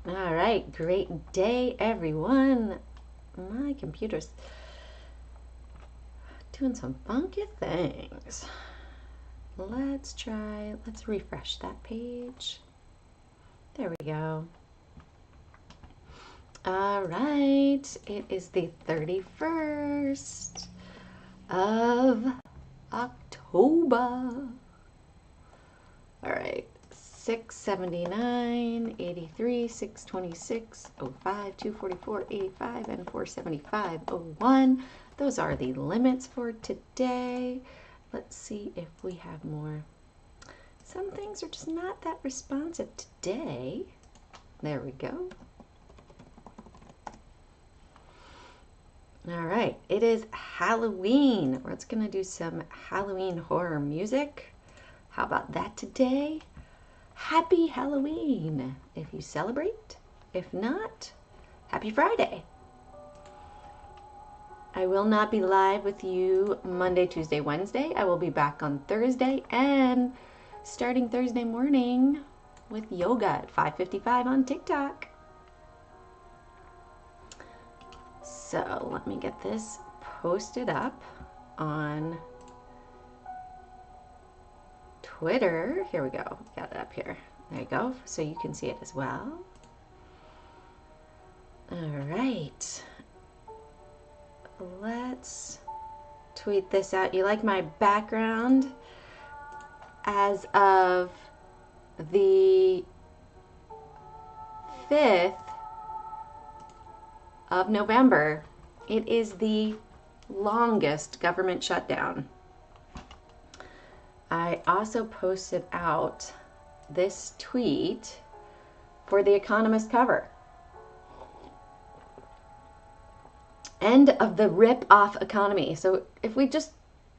All right, great day, everyone. My computer's doing some funky things. Let's refresh that page. There we go. All right, it is the 31st of October. All right, 679, 83, 626, 05, 244, 85, and 475, 01. Those are the limits for today. Let's see if we have more. Some things are just not that responsive today. There we go. All right, it is Halloween. We're going to do some Halloween horror music. How about that today? Happy Halloween if you celebrate. If not, happy Friday. I will not be live with you Monday, Tuesday, Wednesday. I will be back on Thursday and starting Thursday morning with yoga at 5:55 on TikTok. So let me get this posted up on Twitter. Here we go. Got it up here. There you go. So you can see it as well. All right. Let's tweet this out. You like my background? As of the 5th of November, it is the longest government shutdown. I also posted out this tweet for the Economist cover. End of the rip-off economy. So if we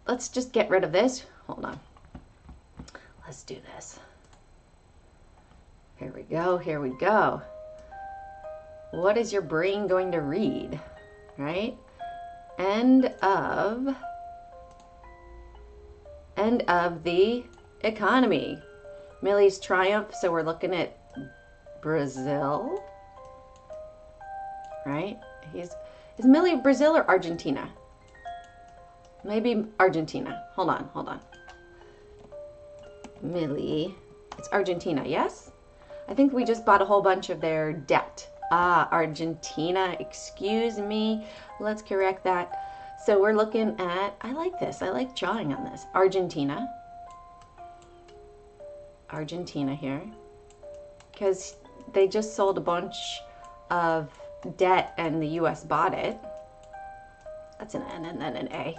let's just get rid of this. Hold on. Let's do this. Here we go, here we go. What is your brain going to read, right? End of the economy. Millie's triumph, so we're looking at Brazil, right? Is Millie Brazil or Argentina? Maybe Argentina. Hold on. Millie, it's Argentina, yes? I think we just bought a whole bunch of their debt. Argentina, excuse me. Let's correct that. So we're looking at, I like this. I like drawing on this. Argentina here. Because they just sold a bunch of debt and the US bought it. That's an N and then an A.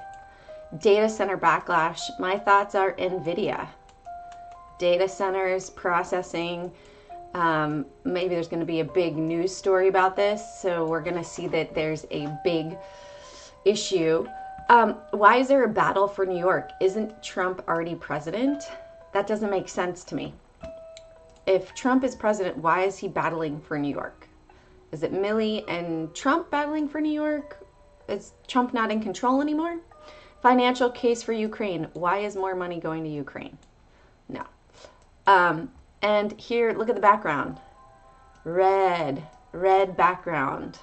Data center backlash. My thoughts are NVDA. Data centers, processing. Maybe there's going to be a big news story about this. So we're going to see that there's a big issue. Why is there a battle for New York? Isn't Trump already president? That doesn't make sense to me. If Trump is president, why is he battling for New York? Is it Millie and Trump battling for New York? Is Trump not in control anymore? Financial case for Ukraine. Why is more money going to Ukraine? No. And here, look at the background. Red background,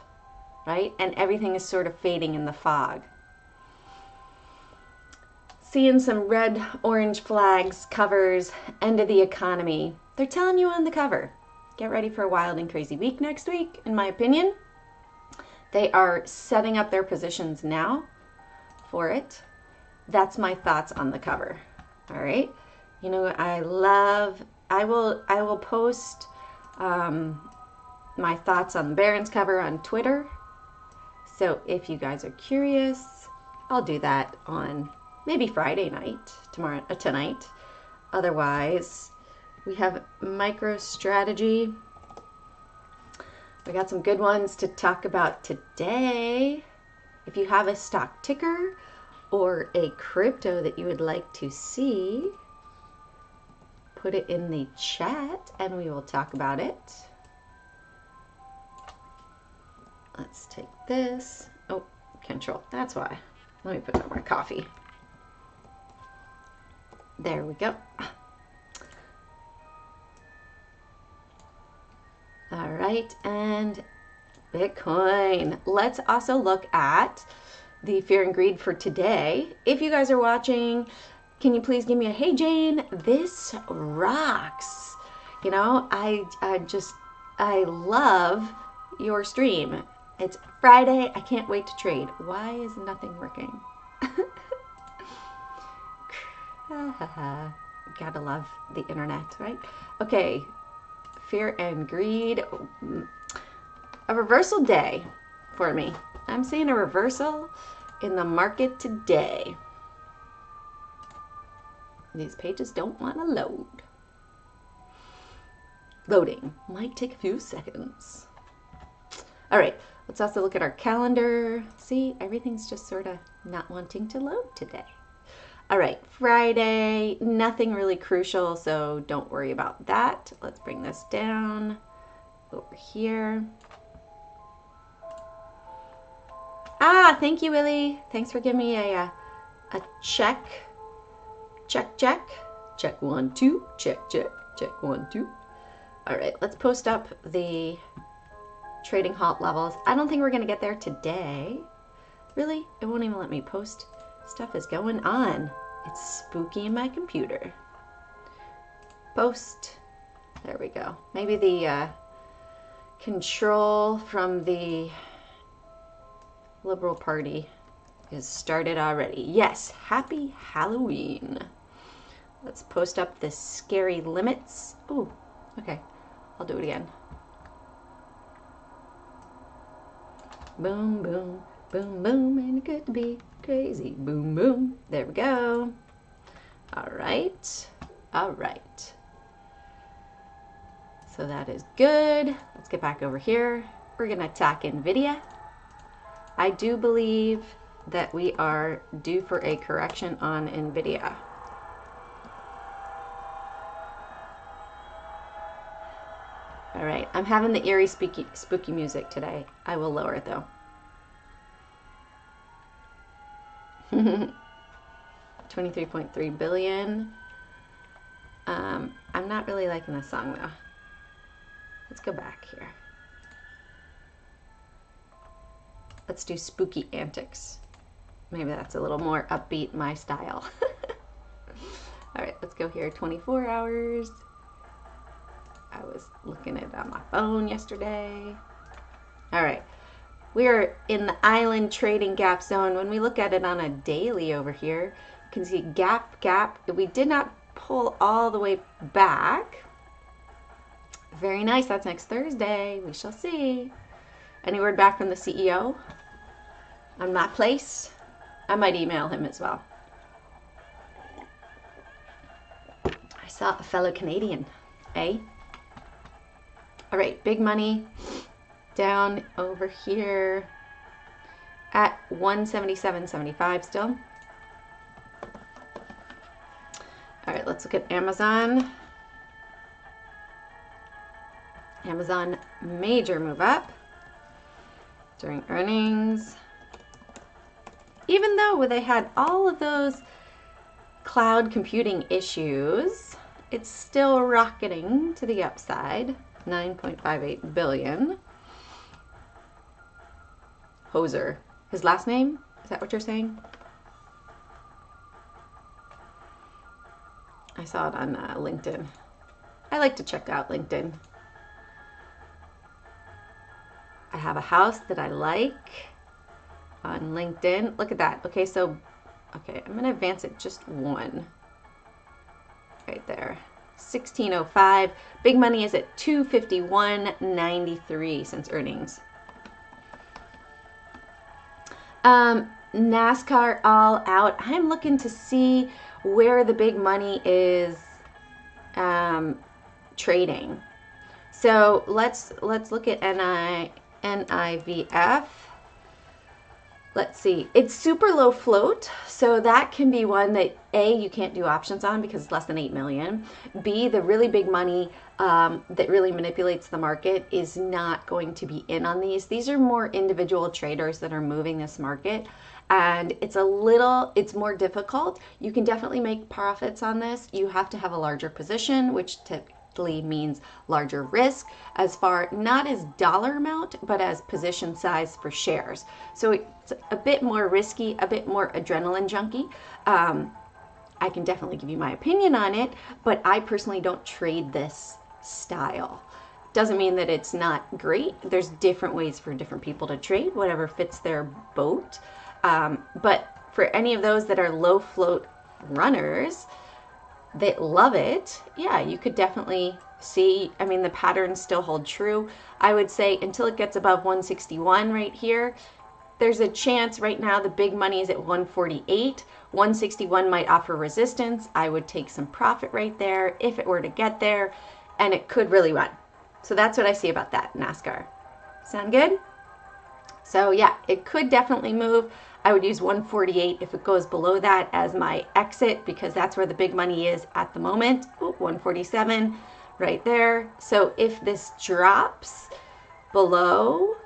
right? And everything is sort of fading in the fog. Seeing some red, orange flags, covers, end of the economy. They're telling you on the cover. Get ready for a wild and crazy week next week, in my opinion. They are setting up their positions now for it. That's my thoughts on the cover. All right. You know, I will post my thoughts on the Barron's cover on Twitter. So if you guys are curious, I'll do that on maybe Friday night, tonight. Otherwise, we have MicroStrategy. We got some good ones to talk about today. If you have a stock ticker or a crypto that you would like to see, put it in the chat and we will talk about it. Let's take this. Oh, control. That's why. Let me put out my coffee. There we go. All right. right, and Bitcoin. Let's also look at the fear and greed for today. If you guys are watching, can you please give me a hey Jane, this rocks. You know, I love your stream. It's Friday, I can't wait to trade. Why is nothing working? Gotta love the internet, right? Okay, fear and greed. A reversal day for me. I'm seeing a reversal in the market today. These pages don't want to load. Loading might take a few seconds. All right, let's also look at our calendar. See, everything's just sort of not wanting to load today. All right, Friday, nothing really crucial, so don't worry about that. Let's bring this down over here. Ah, thank you, Willie. Thanks for giving me a check. Check, check. Check 1, 2. Check, check. Check 1, 2. All right, let's post up the trading halt levels. I don't think we're going to get there today. Really? It won't even let me post. Stuff is going on. It's spooky in my computer. Post. There we go. Maybe the control from the Liberal Party is started already. Yes, happy Halloween. Let's post up the scary limits. Ooh, okay. I'll do it again. Boom, boom, boom, boom, ain't it good to be crazy? Boom, boom. There we go. All right. All right. So that is good. Let's get back over here. We're going to attack NVIDIA. I do believe that we are due for a correction on NVIDIA. All right, I'm having the eerie spooky music today. I will lower it though. 23.3 billion. I'm not really liking this song though. Let's go back here. Let's do spooky antics. Maybe that's a little more upbeat, my style. All right, let's go here. 24 hours. I was looking at it on my phone yesterday. All right, we are in the island trading gap zone. When we look at it on a daily over here, you can see gap, gap. We did not pull all the way back. Very nice. That's next Thursday. We shall see. Any word back from the CEO on my place? I might email him as well. I saw a fellow Canadian, eh? All right, big money down over here at 177.75 still. All right, let's look at Amazon. Amazon major move up during earnings. Even though they had all of those cloud computing issues, it's still rocketing to the upside. 9.58 billion. Hoser. His last name? Is that what you're saying? I saw it on LinkedIn. I like to check out LinkedIn. I have a house that I like on LinkedIn. Look at that. Okay, so, okay, I'm going to advance it just one. Right there. 1605. Big money is at 251.93 since earnings. NASCAR all out. I'm looking to see where the big money is trading. So let's look at NIVF. Let's see, it's super low float, so that can be one that A, you can't do options on because it's less than 8 million. B, the really big money that really manipulates the market is not going to be in on these. These are more individual traders that are moving this market, and it's more difficult. You can definitely make profits on this. You have to have a larger position, which typically means larger risk as far, not as dollar amount, but as position size for shares. So it's a bit more risky, a bit more adrenaline junkie. I can definitely give you my opinion on it, but I personally don't trade this style. Doesn't mean that it's not great. There's different ways for different people to trade, whatever fits their boat. But for any of those that are low float runners that love it, yeah, you could definitely see, I mean, the patterns still hold true. I would say until it gets above 161 right here, there's a chance. Right now the big money is at 148. 161 might offer resistance. I would take some profit right there if it were to get there, and it could really run. So that's what I see about that NASCAR. Sound good? So yeah, it could definitely move. I would use 148 if it goes below that as my exit, because that's where the big money is at the moment. Ooh, 147 right there. So if this drops below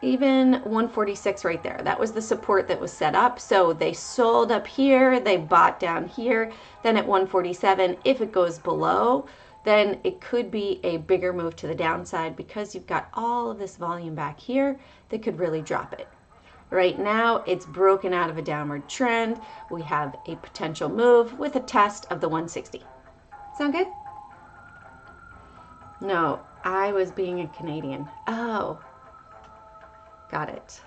even 146 right there, that was the support that was set up. So they sold up here, they bought down here, then at 147, if it goes below, then it could be a bigger move to the downside, because you've got all of this volume back here that could really drop it. Right now, it's broken out of a downward trend. We have a potential move with a test of the 160. Sound good? No, I was being a Canadian. Oh, got it.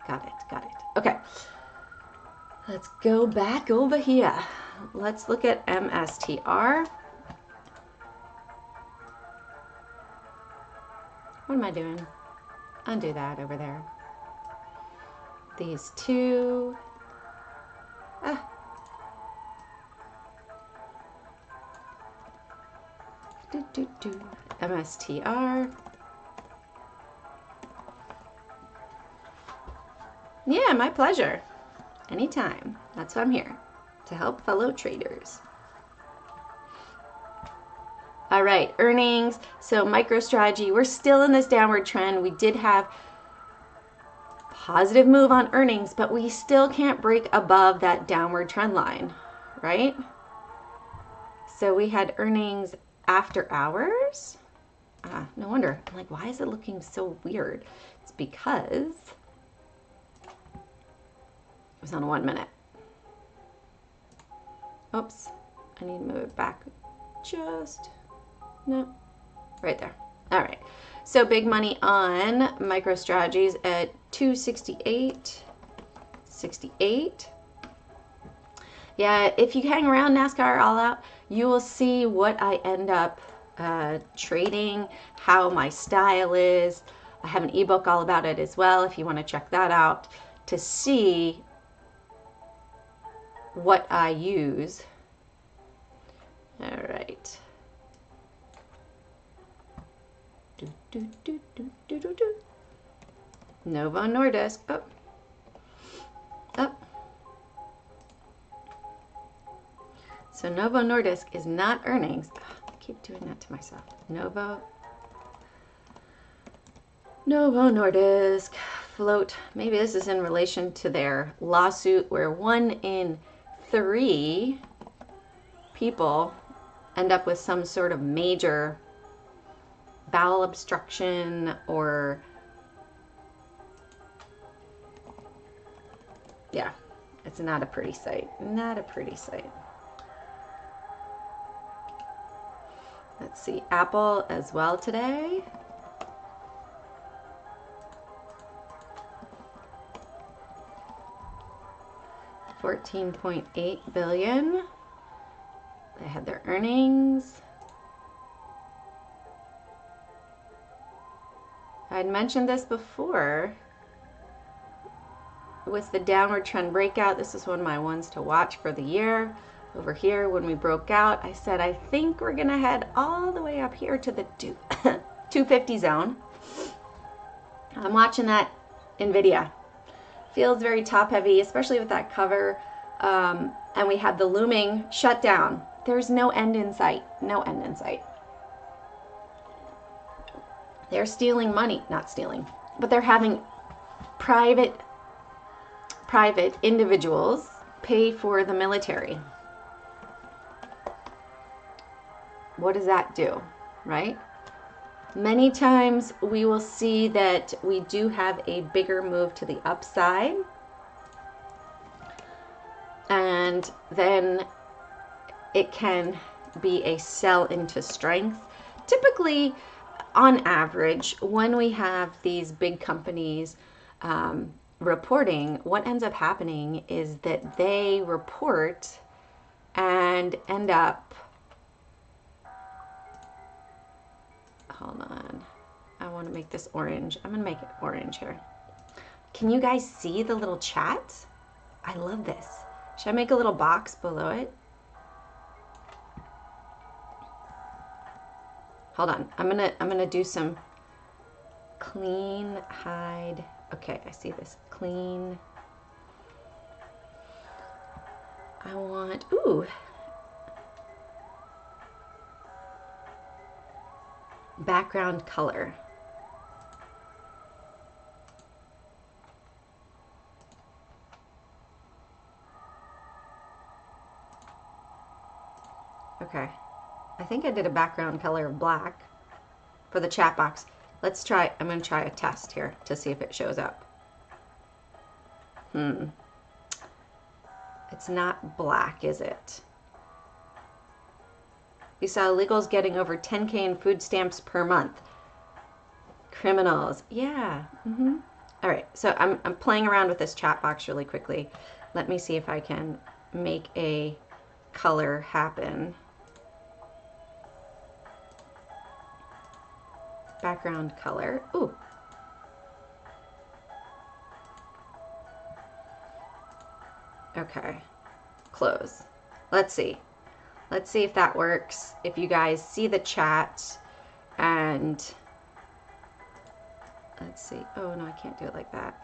Got it. Got it. Okay. Let's go back over here. Let's look at MSTR. What am I doing? Undo that over there. These two. MSTR. Yeah, my pleasure. Anytime. That's why I'm here, to help fellow traders. All right, earnings. So MicroStrategy, we're still in this downward trend. We did have positive move on earnings, but we still can't break above that downward trend line, right? So we had earnings after hours. No wonder. I'm like, why is it looking so weird? It's because it was on 1 minute. Oops, I need to move it back just, no, right there. All right, so big money on MicroStrategies at 268.68. Yeah, if you hang around NASCAR all out, you will see what I end up trading, how my style is. I have an ebook all about it as well if you want to check that out to see what I use. All right. Novo Nordisk. Up. Up. So Novo Nordisk is not earnings. I keep doing that to myself. Novo Nordisk float. Maybe this is in relation to their lawsuit where 1 in 3 people end up with some sort of major bowel obstruction, or yeah, it's not a pretty sight. Not a pretty sight. Let's see, Apple as well today. $14.8 billion. They had their earnings. I'd mentioned this before. With the downward trend breakout, this is one of my ones to watch for the year. Over here, when we broke out, I said, I think we're gonna head all the way up here to the 250 zone. I'm watching that NVIDIA. Feels very top heavy, especially with that cover. And we have the looming shutdown. There's no end in sight, no end in sight. They're stealing money, not stealing, but they're having private individuals pay for the military. What does that do? right? Many times we will see that we do have a bigger move to the upside, and then it can be a sell into strength. Typically, on average, when we have these big companies reporting, what ends up happening is that they report and end up, hold on, I want to make this orange. I'm going to make it orange here. Can you guys see the little chat? I love this. Should I make a little box below it? Hold on. I'm gonna do some clean hide. Okay, I see this. Clean. I want, ooh. Background color. Okay. I think I did a background color of black for the chat box. Let's try, I'm going to try a test here to see if it shows up. It's not black, is it? We saw illegals getting over 10K in food stamps per month. Criminals. Yeah. All right. So I'm playing around with this chat box really quickly. Let me see if I can make a color happen. Background color. Ooh. Okay. Close. Let's see. Let's see if that works. If you guys see the chat, and let's see. Oh no, I can't do it like that.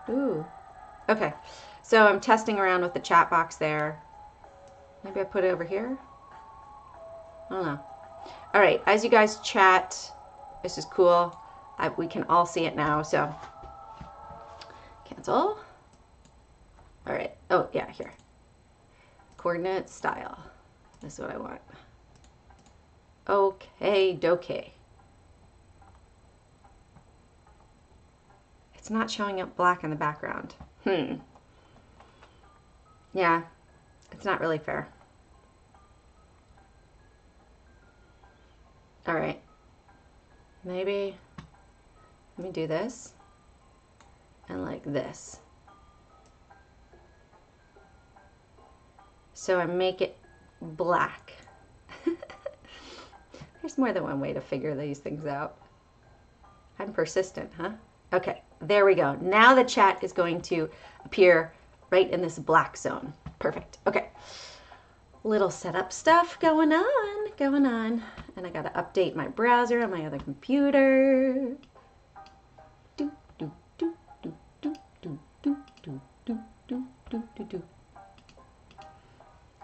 Ooh. Okay. So I'm testing around with the chat box there. Maybe I put it over here. I don't know. All right, as you guys chat, this is cool. We can all see it now, so cancel. All right. Oh, yeah, here. Coordinate style. This is what I want. Okay, doke. It's not showing up black in the background. Yeah, it's not really fair. All right. Maybe let me do this and like this. So I make it black. There's more than one way to figure these things out. I'm persistent, huh? Okay, there we go. Now the chat is going to appear right in this black zone. Perfect. Okay. Little setup stuff going on. And I got to update my browser on my other computer.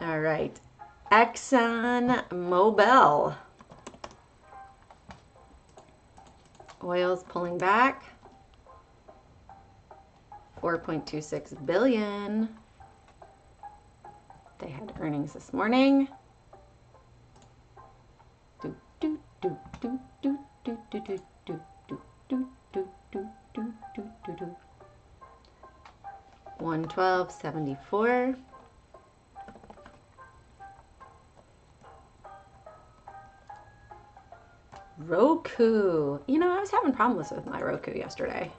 All right. Exxon Mobil. Oil's pulling back. 4.26 billion. They had earnings this morning. 112.74. Roku. You know, I was having problems with my Roku yesterday.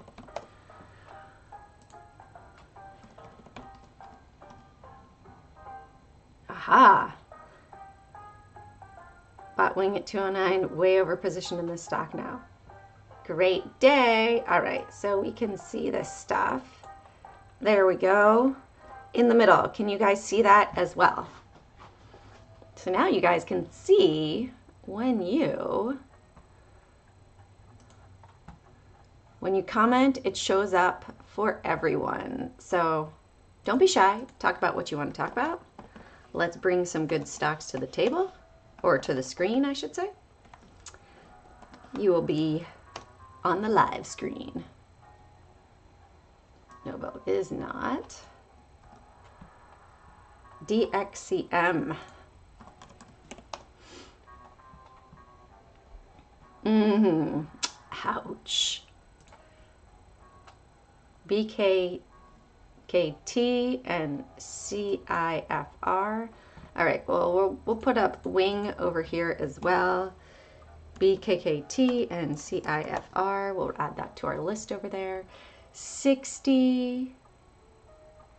Aha. Bought wing at 209, way over positioned in this stock now. Great day. All right, so we can see this stuff. There we go. In the middle, can you guys see that as well? So now you guys can see when you comment, it shows up for everyone. So don't be shy. Talk about what you want to talk about. Let's bring some good stocks to the table, or to the screen, I should say. You will be on the live screen. Novo is not. DXCM. Ouch. BKKT and CIFR. All right, well, we'll put up wing over here as well. BKKT and CIFR. We'll add that to our list over there. 60.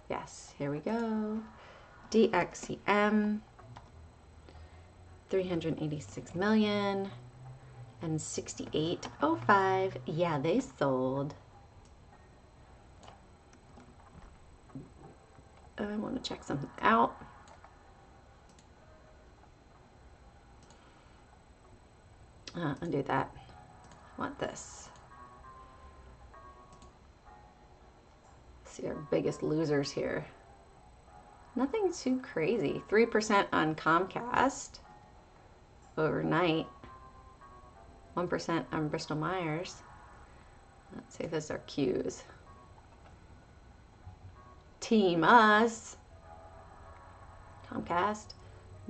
Yes, here we go. DXCM. 386 million. And 6805. Yeah, they sold. I want to check something out. Undo that. I want this. See our biggest losers here. Nothing too crazy. 3% on Comcast overnight. 1% on Bristol Myers. Let's see if this is our Qs. Team Us. Comcast.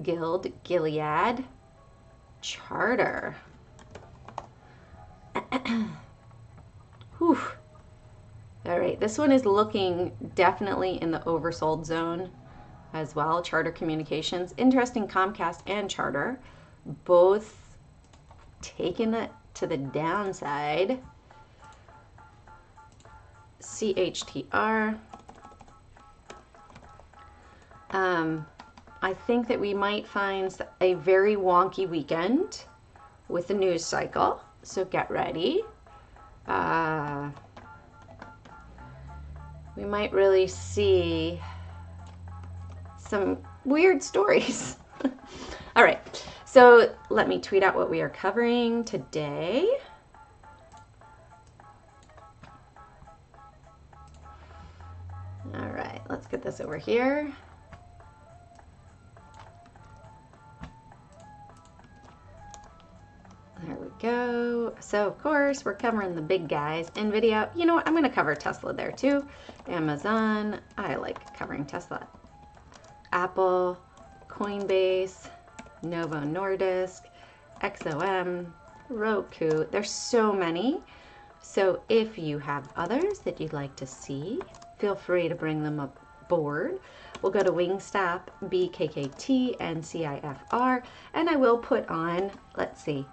Guild. Gilead. Charter. Whew. All right, this one is looking definitely in the oversold zone as well. Charter Communications. Interesting, Comcast and Charter both taking it to the downside. CHTR. I think that we might find a very wonky weekend with the news cycle, so get ready. We might really see some weird stories. All right, so let me tweet out what we are covering today. All right, let's get this over here. There we go. So, of course, we're covering the big guys. NVIDIA, you know what? I'm going to cover Tesla there, too. Amazon, I like covering Tesla. Apple, Coinbase, Novo Nordisk, XOM, Roku. There's so many. So if you have others that you'd like to see, feel free to bring them aboard. We'll go to Wingstop, BKKT, and CIFR. And I will put on, let's see,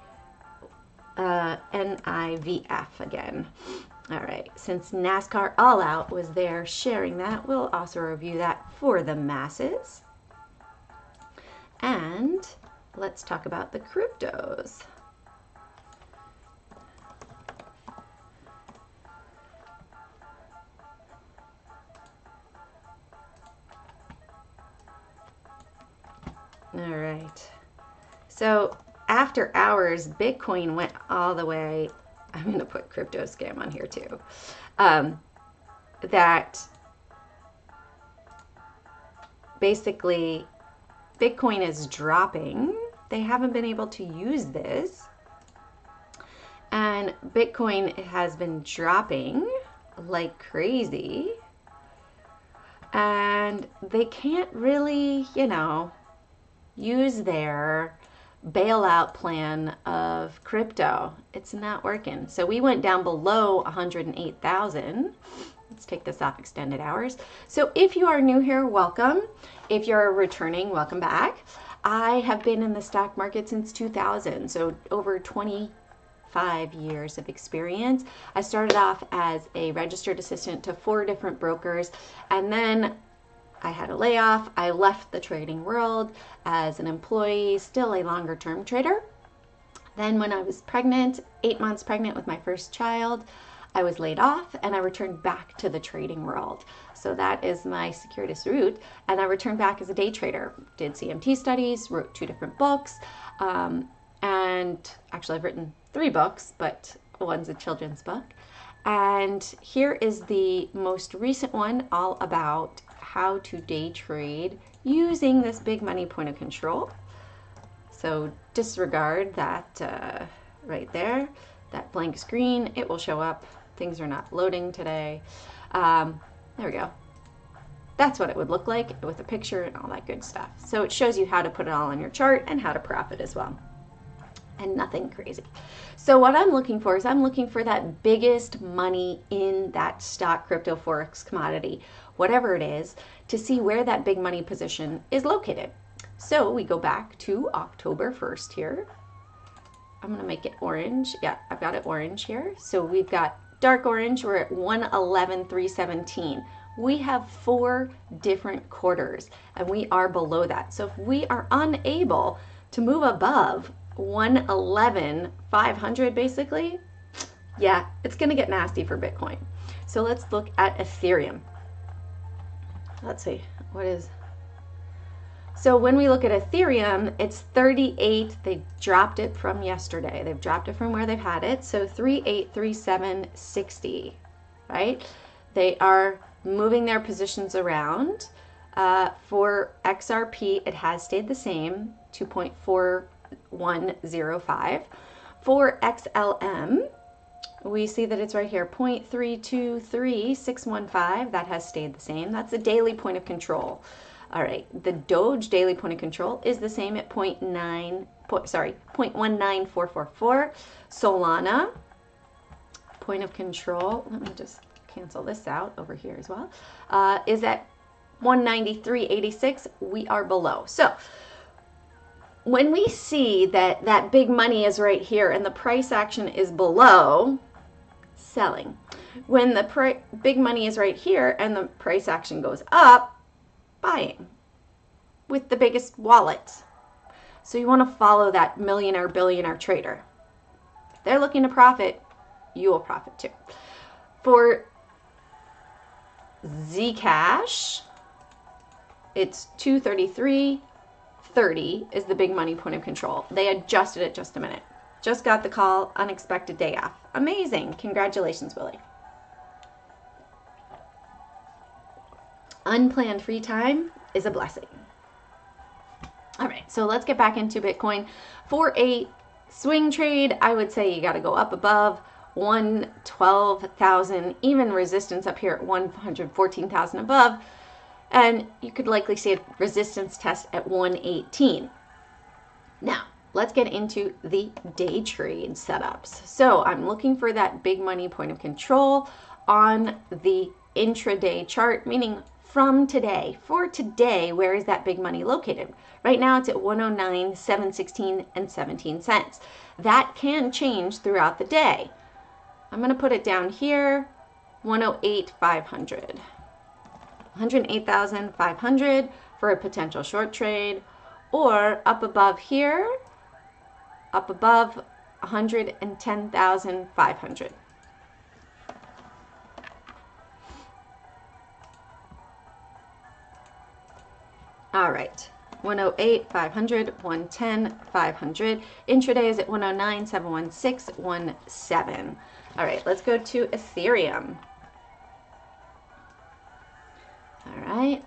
NIVF again. All right, since NASCAR All Out was there sharing that, we'll also review that for the masses. And let's talk about the cryptos. All right, so after hours, Bitcoin went all the way. I'm going to put crypto scam on here too. That basically Bitcoin is dropping. They haven't been able to use this. And Bitcoin has been dropping like crazy. And they can't really, you know, use their bailout plan of crypto. It's not working. So we went down below 108,000. Let's take this off extended hours. So if you are new here, welcome. If you're returning, welcome back. I have been in the stock market since 2000, so over 25 years of experience. I started off as a registered assistant to 4 different brokers, and then I had a layoff. I left the trading world as an employee, still a longer term trader. Then when I was pregnant, 8 months pregnant with my first child, I was laid off and I returned back to the trading world. So that is my circuitous route. And I returned back as a day trader, did CMT studies, wrote 2 different books. And actually I've written 3 books, but one's a children's book. And here is the most recent one, all about how to day trade using this big money point of control. So disregard that right there, that blank screen. It will show up. Things are not loading today. There we go. That's what it would look like with a picture and all that good stuff. So it shows you how to put it all on your chart and how to profit as well. and nothing crazy. So what I'm looking for is I'm looking for that biggest money in that stock, crypto, forex, commodity, whatever it is, to see where that big money position is located. So we go back to October 1st here. I'm going to make it orange. Yeah, I've got it orange here. So we've got dark orange. We're at 111,317. We have 4 different quarters and we are below that. So if we are unable to move above 111,500 basically, yeah, it's going to get nasty for Bitcoin. So let's look at Ethereum. Let's see, what is... So when we look at Ethereum, it's 38. They dropped it from yesterday. They've dropped it from where they've had it. So 3837.60, right? They are moving their positions around. For XRP, it has stayed the same, 2.4105. For XLM, we see that it's right here, 0.323615. That has stayed the same. That's the daily point of control. All right, the Doge daily point of control is the same at 0.19444. Solana point of control, let me just cancel this out over here as well, is at 193.86. We are below. So when we see that that big money is right here and the price action is below, selling. When the big money is right here and the price action goes up, buying with the biggest wallet. So you want to follow that millionaire, billionaire trader. If they're looking to profit, you will profit too. For Zcash, it's 233.30 is the big money point of control. They adjusted it just a minute. Just got the call, unexpected day off. Amazing. Congratulations, Willie. Unplanned free time is a blessing. All right, so let's get back into Bitcoin. For a swing trade, I would say you got to go up above 112,000, even resistance up here at 114,000 above, and you could likely see a resistance test at 118. Now, let's get into the day trade setups. So I'm looking for that big money point of control on the intraday chart, meaning from today. For today, where is that big money located? Right now it's at 109,716 and 17 cents. That can change throughout the day. I'm going to put it down here, 108,500. 108,500 for a potential short trade, or up above here, up above 110,500. All right, 108, 500, 110, 500. Intraday is at 109, 716, 17. All right, let's go to Ethereum. All right,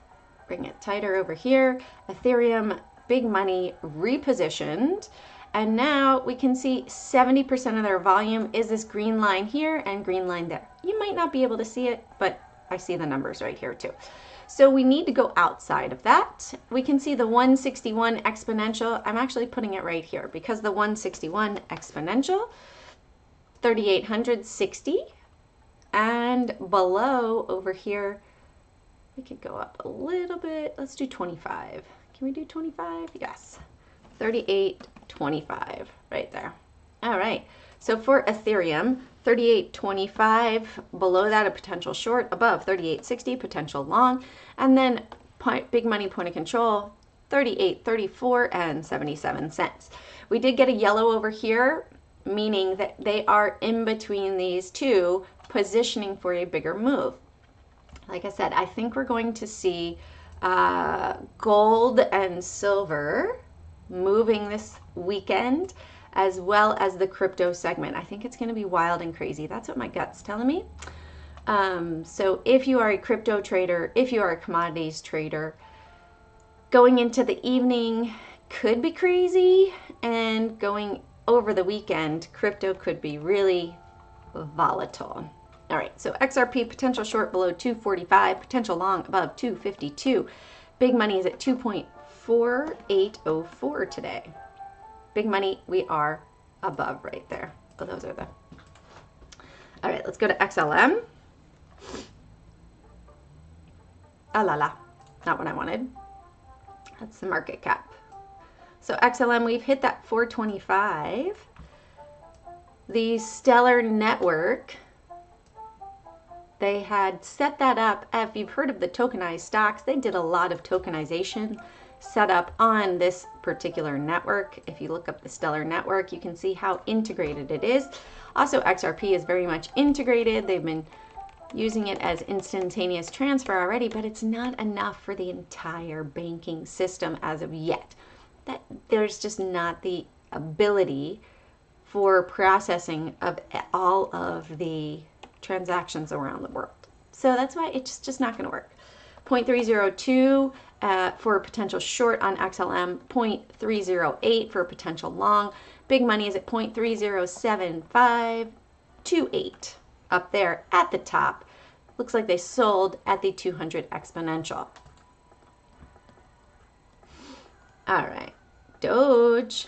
bring it tighter over here. Ethereum, big money repositioned. And now we can see 70% of their volume is this green line here and green line there. You might not be able to see it, but I see the numbers right here too. So we need to go outside of that. We can see the 161 exponential. I'm actually putting it right here because the 161 exponential, 3,860, and below over here, we could go up a little bit. Let's do 25. Can we do 25? Yes. 38.25 right there. All right. So for Ethereum, 38.25, below that a potential short, above 38.60, potential long, and then big money point of control, 38.34 and 77 cents. We did get a yellow over here, meaning that they are in between these two, positioning for a bigger move. Like I said, I think we're going to see gold and silver moving this weekend, as well as the crypto segment. I think it's going to be wild and crazy. That's what my gut's telling me. So if you are a crypto trader, if you are a commodities trader, going into the evening could be crazy, and going over the weekend, crypto could be really volatile. All right, so XRP potential short below 245, potential long above 252. Big money is at 2.4804 today. Big money, we are above right there. Oh, those are the. All right, let's go to XLM. Ah la la, not what I wanted. That's the market cap. So XLM, we've hit that 425. The Stellar Network, they had set that up. If you've heard of the tokenized stocks, they did a lot of tokenization set up on this particular network. If you look up the Stellar Network, you can see how integrated it is. Also, XRP is very much integrated. They've been using it as instantaneous transfer already, but it's not enough for the entire banking system as of yet. That there's just not the ability for processing of all of the transactions around the world. So that's why it's just not going to work. 0.302 for a potential short on XLM, 0.308 for a potential long. Big money is at 0.307528 up there at the top. Looks like they sold at the 200 exponential. All right, Doge.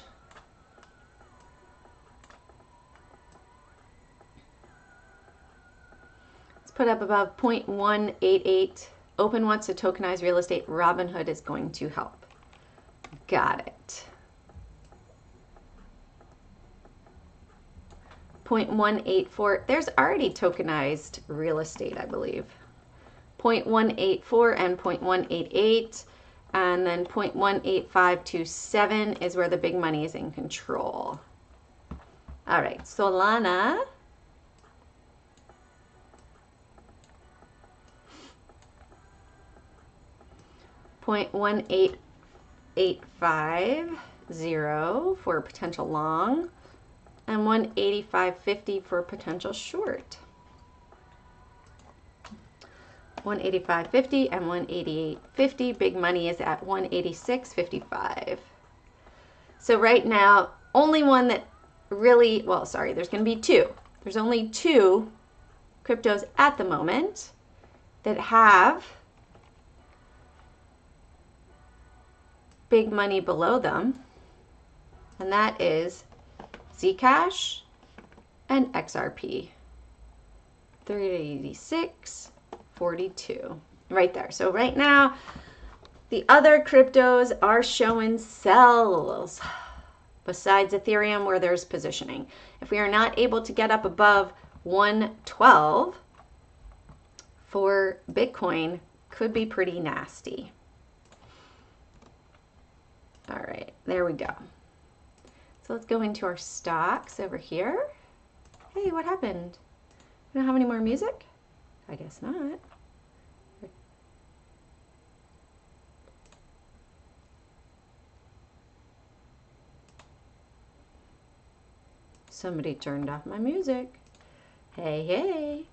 Put up above 0.188. Open wants to tokenize real estate. Robinhood is going to help. Got it. 0.184. There's already tokenized real estate, I believe. 0.184 and 0.188. And then 0.18527 is where the big money is in control. All right, Solana. $0.18850 for a potential long and $185.50 for a potential short. 185.50 and 188.50. Big money is at 186.55. So right now, only one that really, well, sorry, there's going to be two. There's only two cryptos at the moment that have big money below them, and that is Zcash and XRP. 386.42 right there. So right now the other cryptos are showing sells besides Ethereum, where there's positioning. If we are not able to get up above 112 for Bitcoin, could be pretty nasty. All right, there we go. So let's go into our stocks over here. Hey, what happened? We don't have any more music? I guess not. Somebody turned off my music. Hey, hey.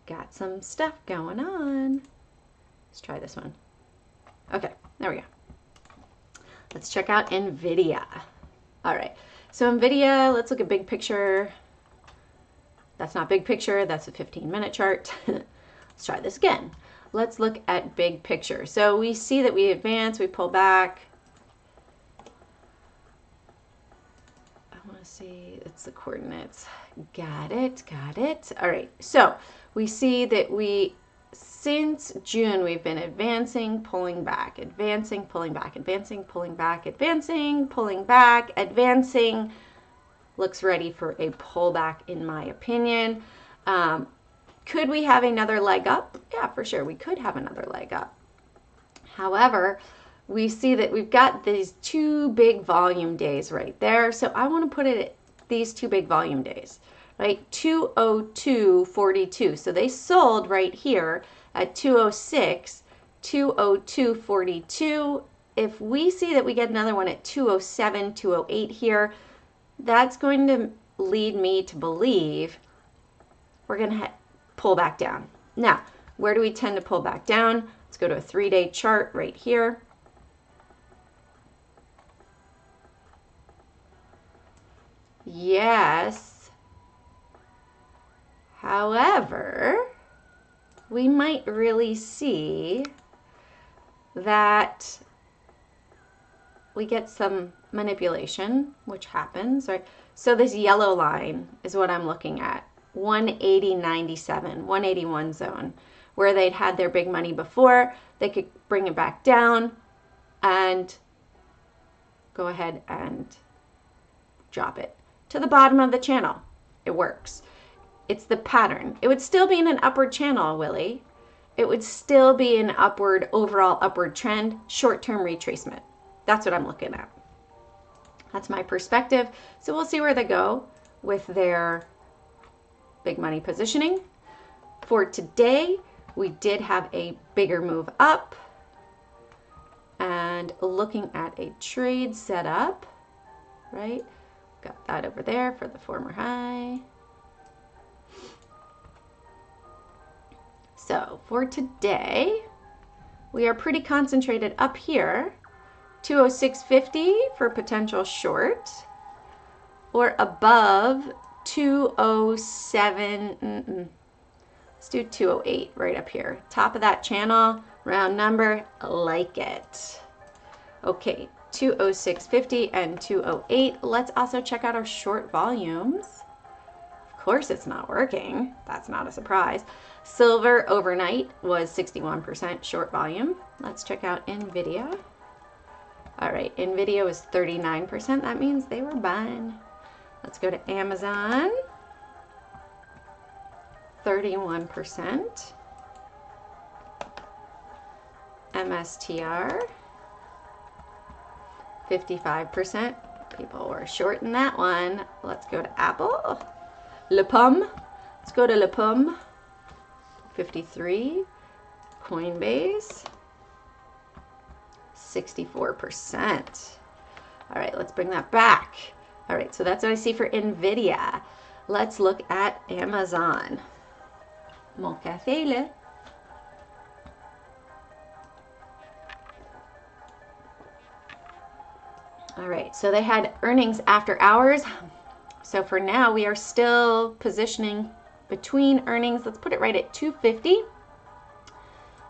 Got some stuff going on. Let's try this one. Okay, there we go. Let's check out NVIDIA. All right, so NVIDIA, let's look at big picture. That's not big picture, that's a 15-minute chart. Let's try this again. Let's look at big picture. So we see that we advance, we pull back. I want to see, it's the coordinates. Got it, got it. All right, so we see that since June, we've been advancing, pulling back, advancing, pulling back, advancing, pulling back, advancing, pulling back, advancing. Looks ready for a pullback, in my opinion. Could we have another leg up? Yeah, for sure. We could have another leg up. However, we see that we've got these two big volume days right there. So I want to put it at these two big volume days, right? 202.42. So they sold right here at 206, 202.42. If we see that we get another one at 207, 208 here, that's going to lead me to believe we're going to pull back down. Now, where do we tend to pull back down? Let's go to a 3-day chart right here. Yes. However, we might really see that we get some manipulation, which happens, right? So this yellow line is what I'm looking at, 180.97, 181 zone, where they'd had their big money before. They could bring it back down and go ahead and drop it to the bottom of the channel. It works. It's the pattern. It would still be in an upward channel, Willie. It would still be an upward, overall upward trend, short-term retracement. That's what I'm looking at. That's my perspective. So we'll see where they go with their big money positioning. For today, we did have a bigger move up. And looking at a trade setup, right? Got that over there for the former high. So for today, we are pretty concentrated up here, 206.50 for potential short, or above 207. Let's do 208 right up here. Top of that channel, round number, like it. Okay, 206.50 and 208. Let's also check out our short volumes. Of course it's not working. That's not a surprise. Silver overnight was 61% short volume. Let's check out NVIDIA. All right, NVIDIA was 39%. That means they were buying. Let's go to Amazon. 31%. MSTR. 55%. People were short in that one. Let's go to Apple. Le Pomme. Let's go to Le Pomme. 53. Coinbase. 64%. All right, let's bring that back. All right, so that's what I see for NVIDIA. Let's look at Amazon. Mon café, là. All right, so they had earnings after hours. So for now, we are still positioning between earnings. Let's put it right at 250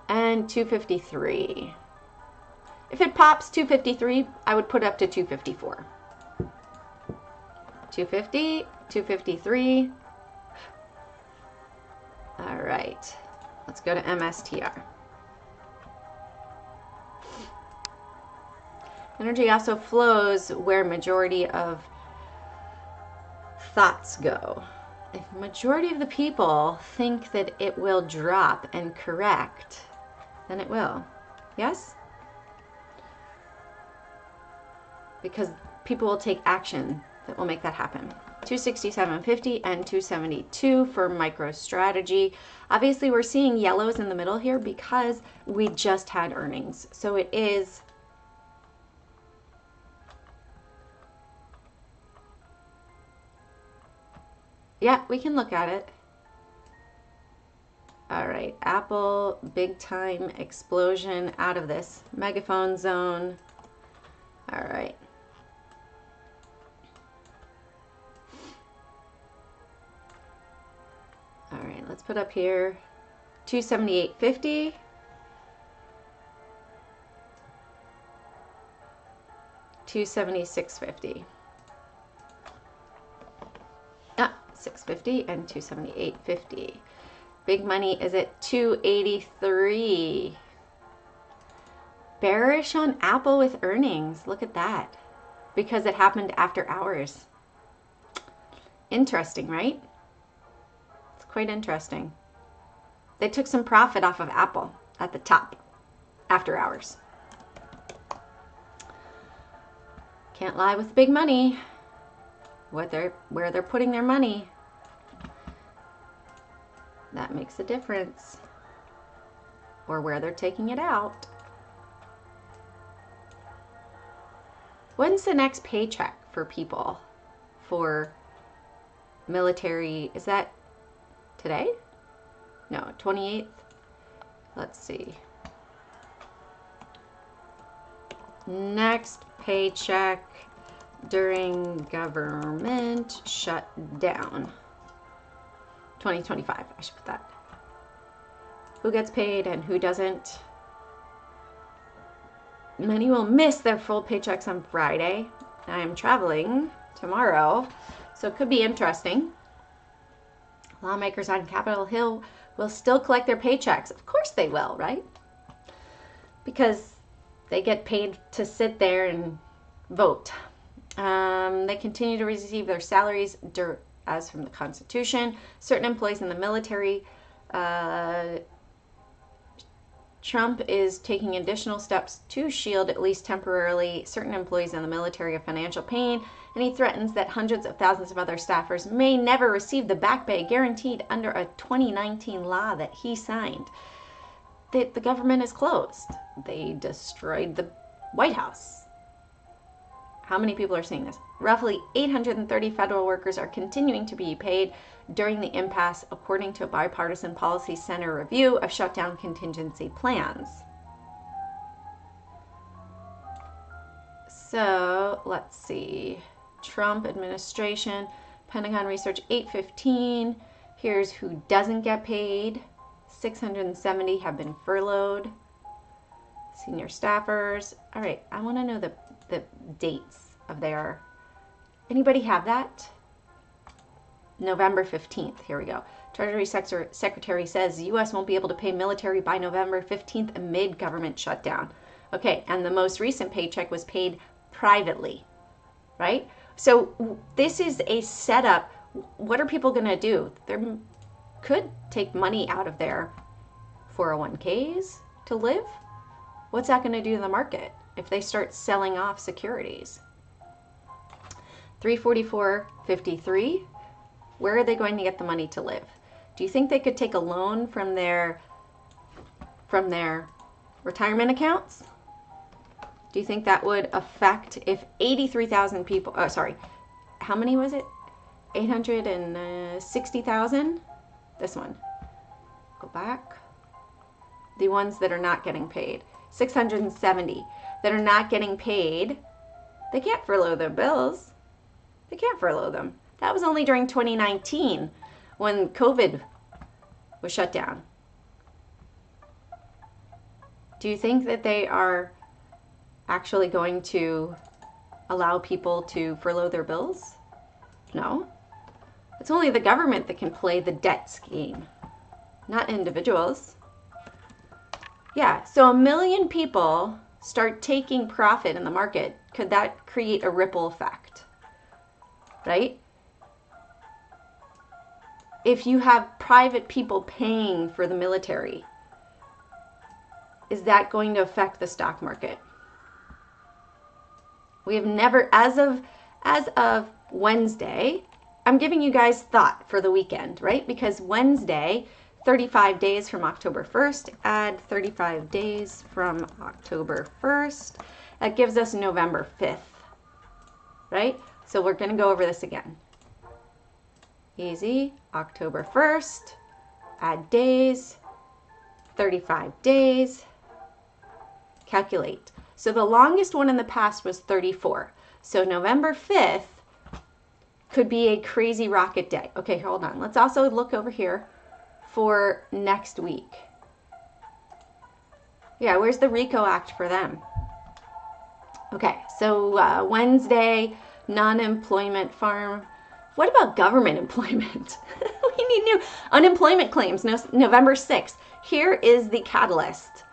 and 253. If it pops 253, I would put up to 254. 250, 253. All right, let's go to MSTR. Energy also flows where majority of thoughts go. If majority of the people think that it will drop and correct, then it will. Yes? Because people will take action that will make that happen. 267.50 and 272 for MicroStrategy. Obviously, we're seeing yellows in the middle here because we just had earnings. So it is yeah, we can look at it. All right, Apple, big time explosion out of this megaphone zone. All right. All right, let's put up here 278.50. 276.50. 650 and 278.50. Big money is at 283. Bearish on Apple with earnings. Look at that. Because it happened after hours. Interesting, right? It's quite interesting. They took some profit off of Apple at the top after hours. Can't lie with big money. Where they're putting their money. That makes a difference. Or where they're taking it out. When's the next paycheck for people for military? Is that today? No, 28th. Let's see. Next paycheck during government shutdown. 2025, I should put that. Who gets paid and who doesn't? Many will miss their full paychecks on Friday. I'm traveling tomorrow, so it could be interesting. Lawmakers on Capitol Hill will still collect their paychecks. Of course they will, right? Because they get paid to sit there and vote. They continue to receive their salaries as from the Constitution. Certain employees in the military, Trump is taking additional steps to shield, at least temporarily, certain employees in the military of financial pain, and he threatens that hundreds of thousands of other staffers may never receive the back pay guaranteed under a 2019 law that he signed. The government is closed. They destroyed the White House. How many people are seeing this? Roughly 830 federal workers are continuing to be paid during the impasse, according to a bipartisan policy center review of shutdown contingency plans. So let's see. Trump administration, Pentagon Research 815. Here's who doesn't get paid. 670 have been furloughed. Senior staffers. All right, I want to know the dates of their. Anybody have that? November 15th. Here we go. Treasury Secretary says the U.S. won't be able to pay military by November 15th amid government shutdown. Okay, and the most recent paycheck was paid privately, right? So this is a setup. What are people going to do? They could take money out of their 401ks to live. What's that going to do to the market if they start selling off securities? 344.53. Where are they going to get the money to live? Do you think they could take a loan from their retirement accounts? Do you think that would affect if 83,000 people, oh, sorry, how many was it? 860,000? This one. Go back. The ones that are not getting paid. 670 that are not getting paid. They can't furlough their bills. They can't furlough them. That was only during 2019 when COVID was shut down. Do you think that they are actually going to allow people to furlough their bills? No. It's only the government that can play the debt scheme, not individuals. Yeah, so 1 million people start taking profit in the market. Could that create a ripple effect? Right? If you have private people paying for the military, is that going to affect the stock market? We have never, as of Wednesday, I'm giving you guys thought for the weekend, right? Because Wednesday, 35 days from October 1st, add 35 days from October 1st. That gives us November 5th, right? So we're going to go over this again. Easy. October 1st, add days, 35 days, calculate. So the longest one in the past was 34. So November 5th could be a crazy rocket day. Okay, hold on. Let's also look over here for next week. Yeah, where's the RICO Act for them? Okay, so Wednesday, non-employment farm. What about government employment? We need new unemployment claims, November 6th. Here is the catalyst.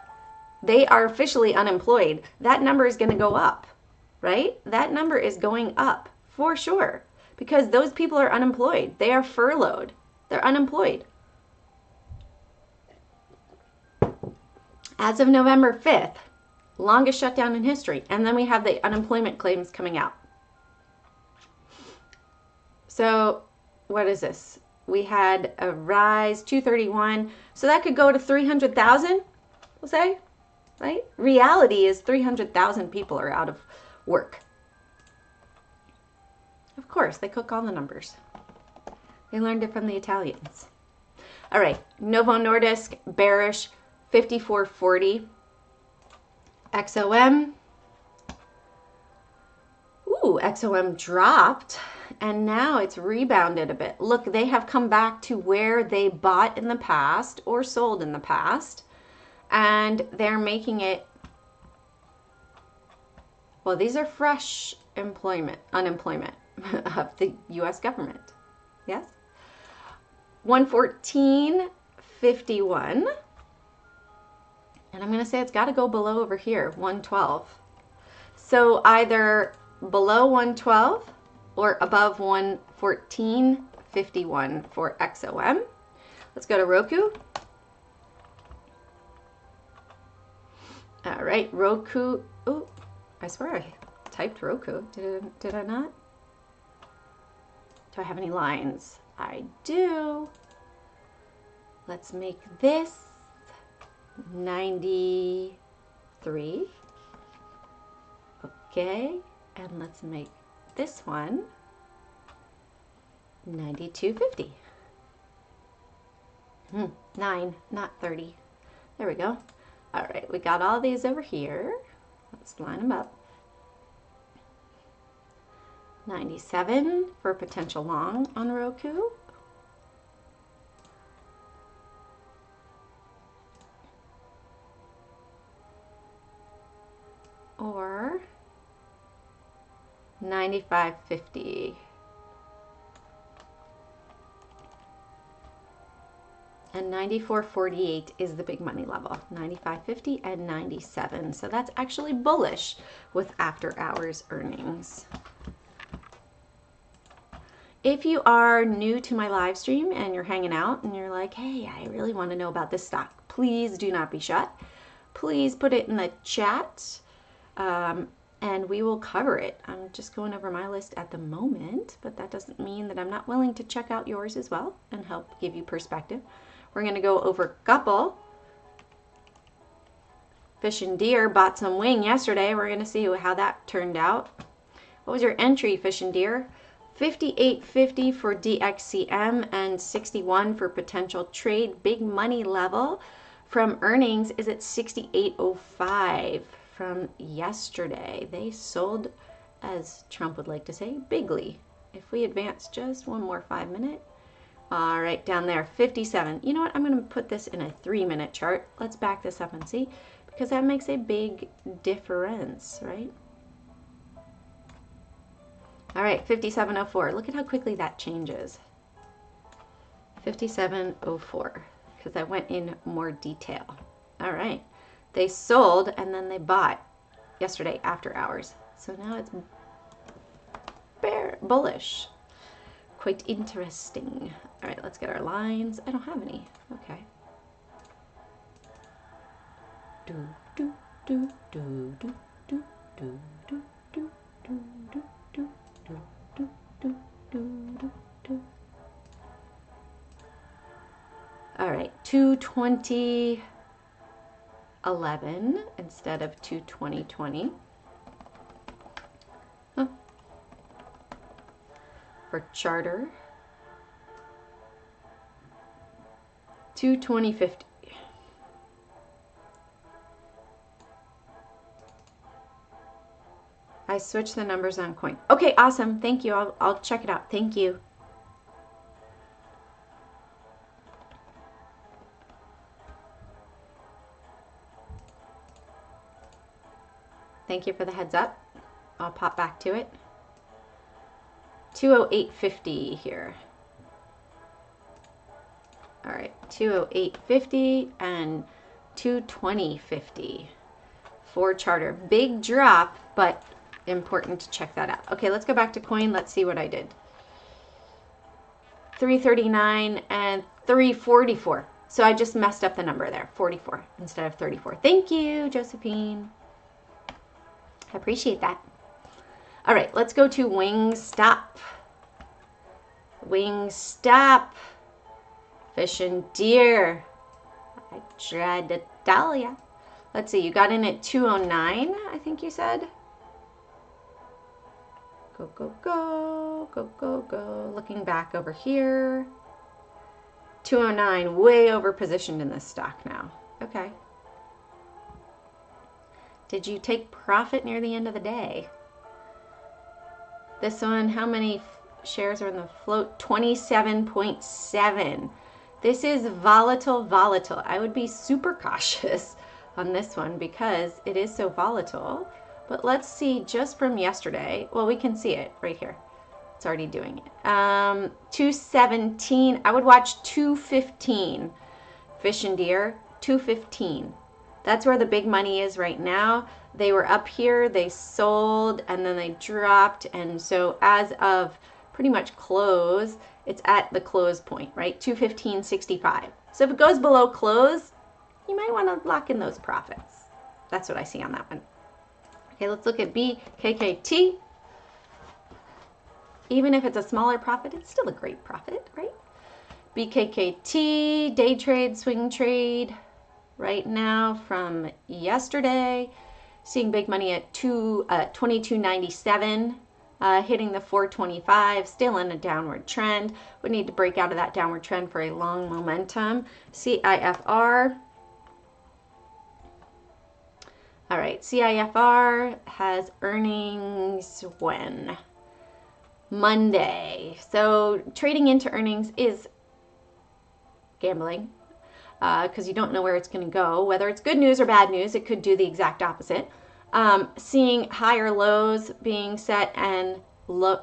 They are officially unemployed. That number is going to go up, right? That number is going up for sure because those people are unemployed. They are furloughed. They're unemployed. As of November 5th, longest shutdown in history. And then we have the unemployment claims coming out. So what is this? We had a rise, 231. So that could go to 300,000, we'll say, right? Reality is 300,000 people are out of work. Of course, they cook all the numbers. They learned it from the Italians. All right, Novo Nordisk, bearish, 54.40. XOM. Ooh, XOM dropped. And now it's rebounded a bit. Look, they have come back to where they bought in the past or sold in the past. And they're making it Well, these are fresh unemployment of the US government. Yes? 114.51. And I'm going to say it's got to go below over here, 112. So either below 112 or above 114.51 for XOM. Let's go to Roku. All right, Roku. Oh, I swear I typed Roku. Did I not? Do I have any lines? I do. Let's make this 93. Okay, and let's make this one 92.50. 9, not 30. There we go. All right, we got all these over here. Let's line them up. 97 for potential long on Roku. Or 95.50. And 94.48 is the big money level. 95.50 and 97. So that's actually bullish with after hours earnings. If you are new to my live stream and you're hanging out and you're like, hey, I really want to know about this stock, please do not be shut. Please put it in the chat. And we will cover it. I'm just going over my list at the moment, but that doesn't mean that I'm not willing to check out yours as well and help give you perspective. We're going to go over a couple. Fish and Deer bought some wing yesterday. We're going to see how that turned out. What was your entry, Fish and Deer? 58.50 for DXCM and 61 for potential trade. Big money level from earnings is at 68.05. From yesterday. They sold, as Trump would like to say, bigly. If we advance just one more 5 minute. All right, down there, 57. You know what? I'm going to put this in a 3-minute chart. Let's back this up and see, because that makes a big difference, right? All right, 57.04. Look at how quickly that changes. 57.04, because I went in more detail. All right. They sold and then they bought yesterday after hours. So now it's bullish. Quite interesting. All right, let's get our lines. I don't have any. Okay. Do do do do do do do do do do do do do do do do do. All right, 220. 11 instead of 220.20. Huh. For charter, 220.50. I switched the numbers on coin. Okay, awesome. Thank you. I'll check it out. Thank you. Thank you for the heads up. I'll pop back to it. 208.50 here. All right, 208.50 and 220.50 for charter. Big drop, but important to check that out. Okay, let's go back to coin. Let's see what I did. 339 and 344. So I just messed up the number there. 44 instead of 34. Thank you, Josephine. I appreciate that. All right, let's go to Wingstop. Wingstop. Fish and Deer. I tried to tell ya. Let's see, you got in at 209, I think you said. Go, go, go, go, go, go. Looking back over here. 209, way over positioned in this stock now. Okay. Did you take profit near the end of the day? This one, how many shares are in the float? 27.7. This is volatile. I would be super cautious on this one because it is so volatile. But let's see just from yesterday. Well, we can see it right here. It's already doing it. 217. I would watch 215. Fish and deer, 215. That's where the big money is right now. They were up here, they sold, and then they dropped. And so as of pretty much close, it's at the close point, right? 215.65. So if it goes below close, you might want to lock in those profits. That's what I see on that one. Okay, let's look at BKKT. Even if it's a smaller profit, it's still a great profit, right? BKKT, day trade, swing trade, right now from yesterday, seeing big money at 22.97, hitting the 425, still in a downward trend. We need to break out of that downward trend for a long momentum. CIFR. All right, CIFR has earnings when? Monday. So trading into earnings is gambling because you don't know where it's going to go. Whether it's good news or bad news, it could do the exact opposite. Seeing higher lows being set and lower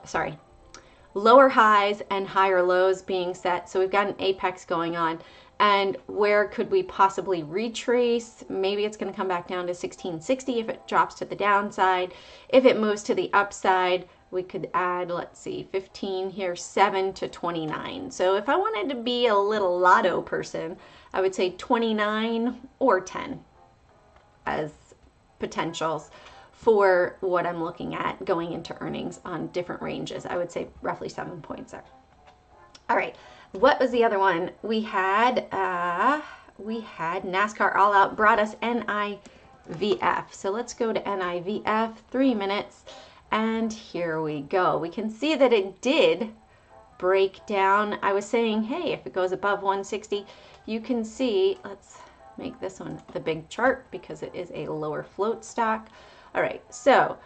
highs and higher lows being set. So we've got an apex going on. And where could we possibly retrace? Maybe it's going to come back down to 1660 if it drops to the downside. If it moves to the upside, we could add, let's see, 15 here, 7 to 29. So if I wanted to be a little lotto person, I would say 29 or 10 as potentials for what I'm looking at going into earnings on different ranges. I would say roughly 7 points there. All right, what was the other one? We had NASCAR All Out brought us NIVF. So let's go to NIVF, 3 minutes. And here we go. We can see that it did break down. I was saying, hey, if it goes above 160, you can see, let's make this one the big chart because it is a lower float stock. All right, so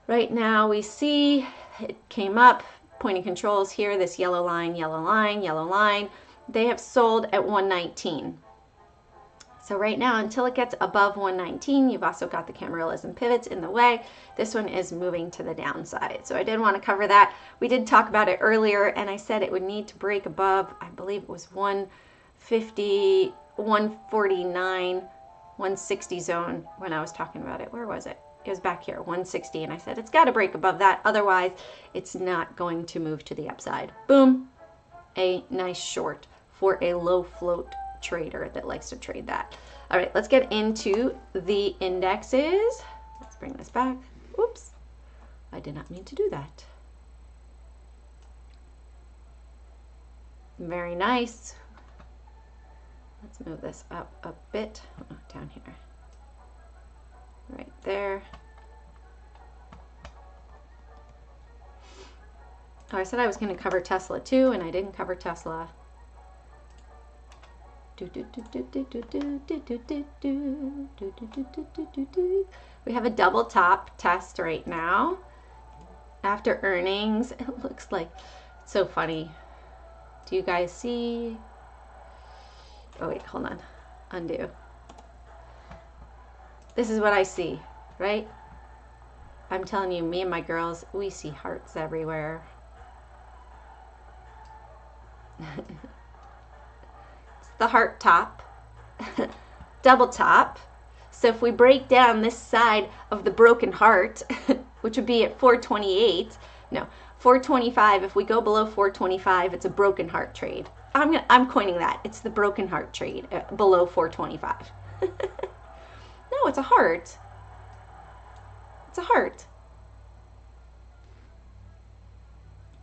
right now we see it came up, pointing controls here, this yellow line, yellow line, yellow line. They have sold at 119. So right now, until it gets above 119, you've also got the Camarillas and pivots in the way. This one is moving to the downside. So I did want to cover that. We did talk about it earlier, and I said it would need to break above, I believe it was 150, 149, 160 zone when I was talking about it. Where was it? It was back here, 160, and I said it's got to break above that. Otherwise, it's not going to move to the upside. Boom, a nice short for a low float trader that likes to trade that. All right, let's get into the indexes. Let's bring this back. Oops, I did not mean to do that. Very nice. Let's move this up a bit. Oh, down here. Right there. Oh, I said I was going to cover Tesla too, and I didn't cover Tesla. We have a double top test right now after earnings. It looks like it's so funny. Do you guys see? Oh wait, hold on. Undo. This is what I see, right? I'm telling you, me and my girls, we see hearts everywhere. The heart top, double top. So if we break down this side of the broken heart, which would be at 428, no, 425. If we go below 425, it's a broken heart trade. I'm coining that. It's the broken heart trade below 425. No, it's a heart. It's a heart.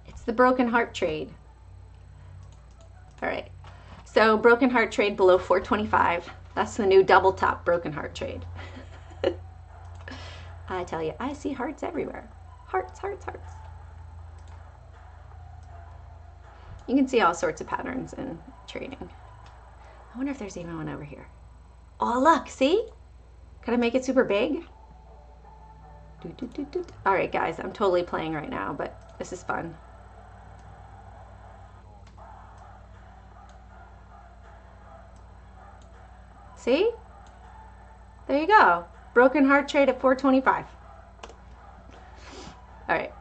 It's the broken heart trade. All right. So broken heart trade below 425. That's the new double top broken heart trade. I tell you, I see hearts everywhere. Hearts, hearts, hearts. You can see all sorts of patterns in trading. I wonder if there's even one over here. Oh, look, see? Could I make it super big? All right, guys, I'm totally playing right now, but this is fun. See? There you go. Broken heart trade at 425. All right.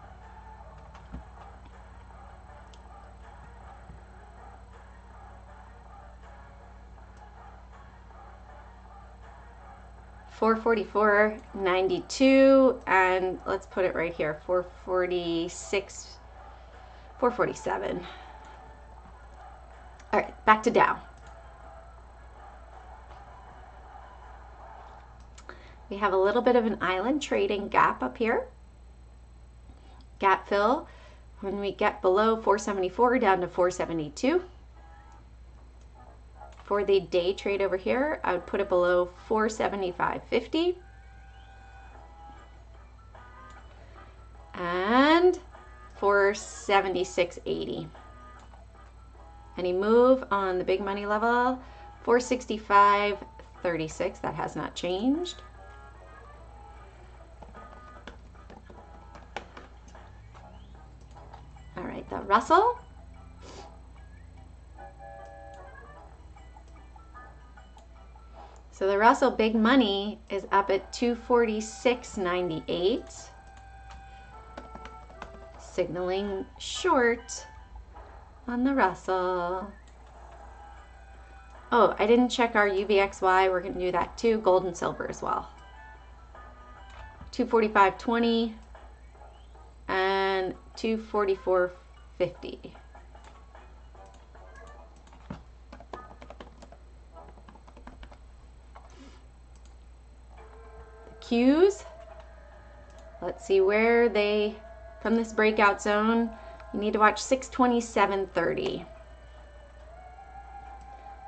$444.92, and let's put it right here, 446, 447. All right, back to Dow. We have a little bit of an island trading gap up here. Gap fill when we get below 474 down to 472. For the day trade over here, I would put it below 475.50. And 476.80. Any move on the big money level? 465.36. That has not changed. All right, the Russell. So the Russell big money is up at 246.98, signaling short on the Russell. Oh, I didn't check our UVXY. We're going to do that too. Gold and silver as well. 245.20 and 244.50. Qs, let's see where they, from this breakout zone, you need to watch 627.30.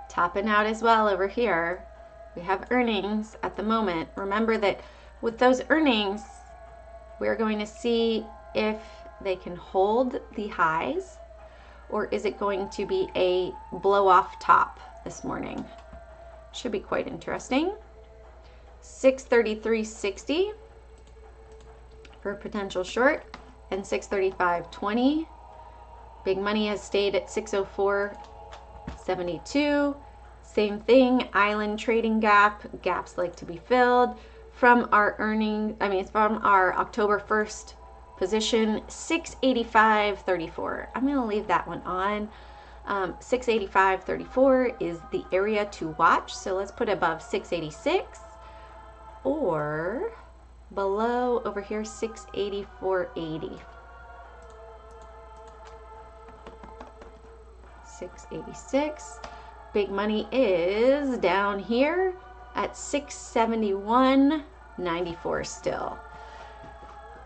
Topping out as well over here. We have earnings at the moment. Remember that with those earnings, we're going to see if they can hold the highs, or is it going to be a blow off top this morning? Should be quite interesting. 633.60 for a potential short, and 635.20. Big money has stayed at 604.72. Same thing, island trading gap. Gaps like to be filled. From our earnings, from our October 1st position, 685.34. I'm going to leave that one on. 685.34 is the area to watch. So let's put above 686. Or below over here, 684.80. 686. Big money is down here at 671.94 still.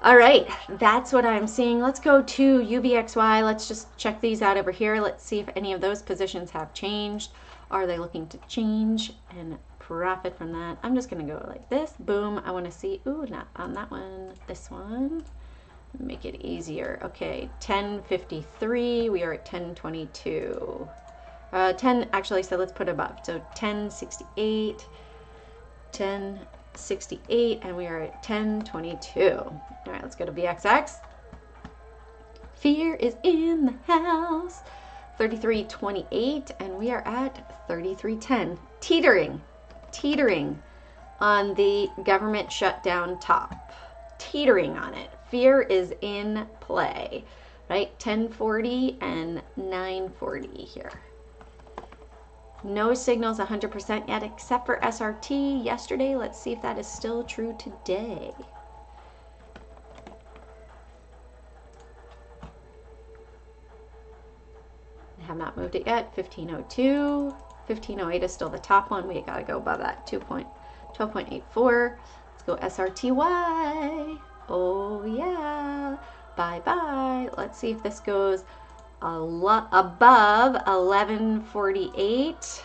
All right, that's what I'm seeing. Let's go to UVXY. Let's just check these out over here. Let's see if any of those positions have changed. Are they looking to change and profit from that? I'm just gonna go like this. Boom. I want to see. Ooh, not on that one. This one. Make it easier. Okay, 1053. We are at 1022. 10 actually. So let's put above. So 1068. 1068, and we are at 1022. All right, let's go to VXX. Fear is in the house. 33.28, and we are at 33.10. Teetering on the government shutdown top. Teetering on it. Fear is in play, right? 1040 and 940 here. No signals 100% yet, except for SRT yesterday. Let's see if that is still true today. I have not moved it yet. 1502. 1508 is still the top one. We gotta go above that. 12.84. Let's go SRTY. Oh yeah. Bye bye. Let's see if this goes above 1148.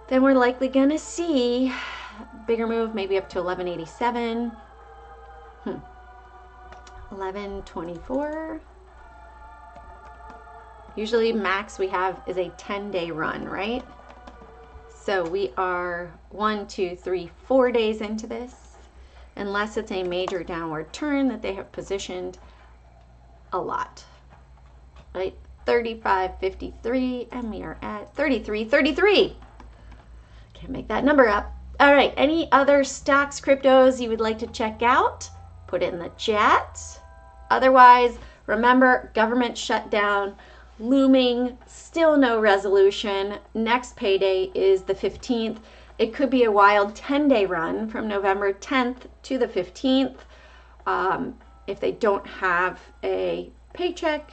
Then we're likely gonna see bigger move, maybe up to 1187. 1124. Usually max we have is a 10-day run, right? So we are 1, 2, 3, 4 days into this, unless it's a major downward turn that they have positioned a lot, right? 35.53, and we are at 33.33. Can't make that number up. All right, any other stocks, cryptos you would like to check out? Put it in the chat. Otherwise, remember, government shutdown looming, still no resolution. Next payday is the 15th. It could be a wild 10-day run from November 10th to the 15th. If they don't have a paycheck,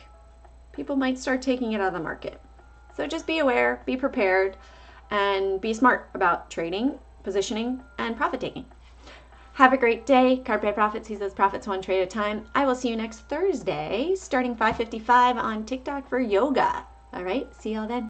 people might start taking it out of the market. So just be aware, be prepared, and be smart about trading, positioning, and profit taking. Have a great day. Carpe Profits, seize those profits one trade at a time. I will see you next Thursday, starting 5:55 on TikTok for yoga. All right, see y'all then.